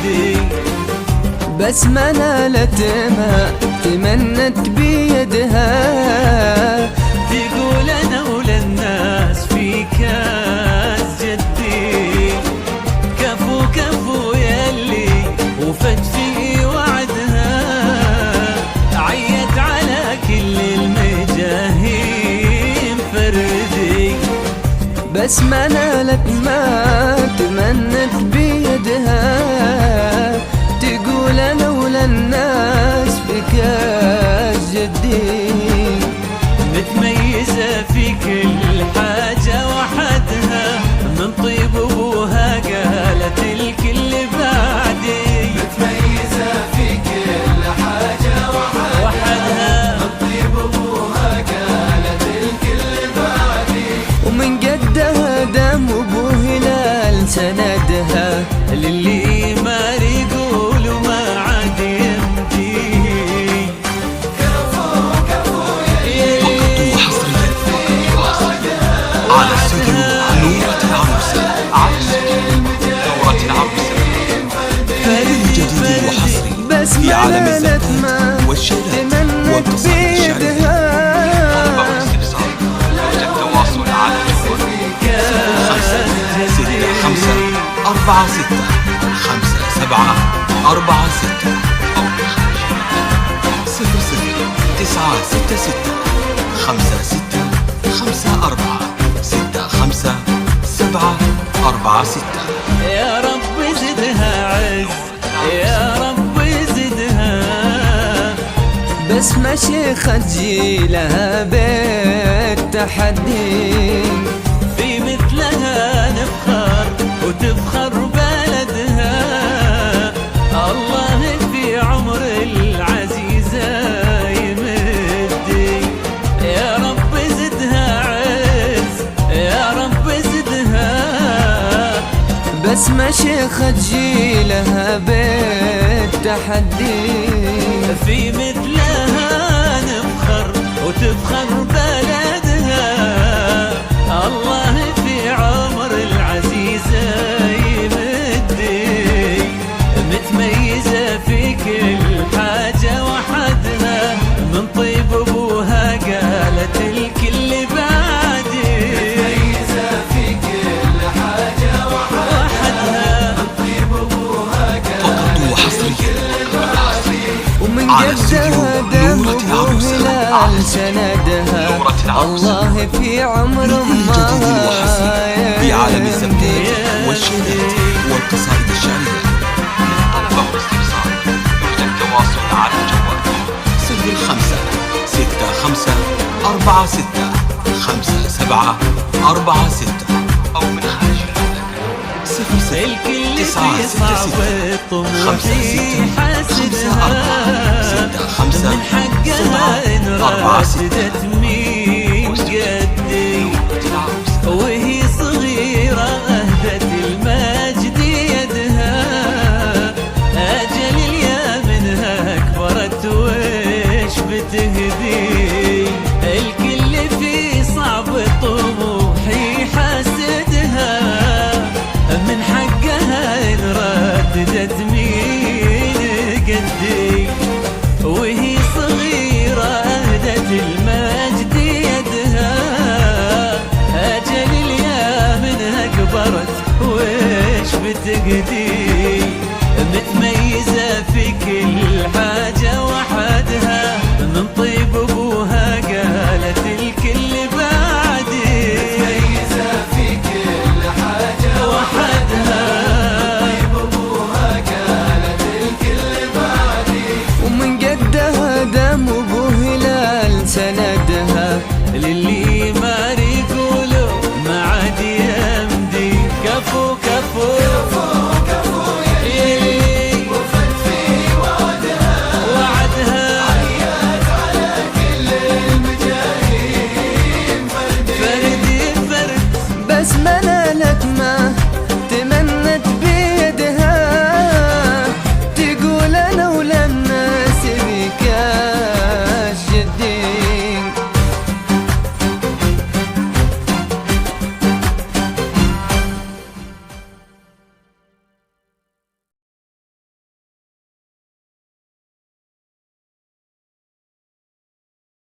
فردي. بس ما نالت ما تمنت بيدها، تقول انا وللناس في كاس جدي. كفو كفو يلي وفت في وعدها، عيت على كل المجاهيم فردي. بس ما نالت ما تمنت بيدها، تقول انا ولا الناس بكاس جدي. متميزة في كل حاجة وحدها، من طيب ابوها قالت الكل بعدي. متميزة في كل حاجة وحدها، من طيب ابوها قالت الكل بعدي. ومن قدها دم ابو هلال سندها، للي ما يقول ما عاد يمدي. كفو كفو فقط وحصريا على استوديو نورة العروسة، على استوديو نورة العروسة. فيلم جديد وحصري بس في ما عالم نالت الزفاف ما والشيلات تمنت والقصائد الشعرية. بيدها. رغبة واستفسار يرجى التواصل على 0565465746 أو 0096565465 يا رب زدها عز، يا رب زدها. بس ما شيخة تجيلها بيت تحدي، في مثلها نفخر وتفخر بلدها. الله في عمر العزيزة يمدي. يا رب زدها عز، يا رب زدها. بس ما شيخة تجيلها بيت تحدي، في مثلها نفخر وتفخر بلدها. الله في عمر العزيزة يمدي. متميزة في كل حاجة وحدها، من طيب ابوها قالت الكل بعدي. متميزة في كل حاجة وحدها، من طيب ابوها فقط وحصريا ومن على استوديو قدها دم نورة ابو العروسة، هلال على استوديو سندها. نورة العروسة. الله في عمر فيلم ما جديد وحصري في عالم الزفاف والشيلات والقصائد الشعرية. رغبة واستفسار يرجى التواصل على الجوال 0565465746 أو من خارج المملكة الكل في صعب طموحي حاسدها. من حقها إن راشدت مين قدي، وهي صغيرة أهدت المجد يدها. أجل اليا منها كبرت وش بتهدي. الكل في صعب طموحي حاسدها، من حقها إن رددت مين قدي، وهي صغيرة أهدت المجد يدها. أجل اليا منها كبرت وش بتقدي. متميزة في كل حاجة وحدها، من طيب ابوها قالت الكل بعدي. متميزة في كل حاجة وحدها، طيب ابوها قالت الكل بعدي. ومن قدها دم ابو هلال سندها، للي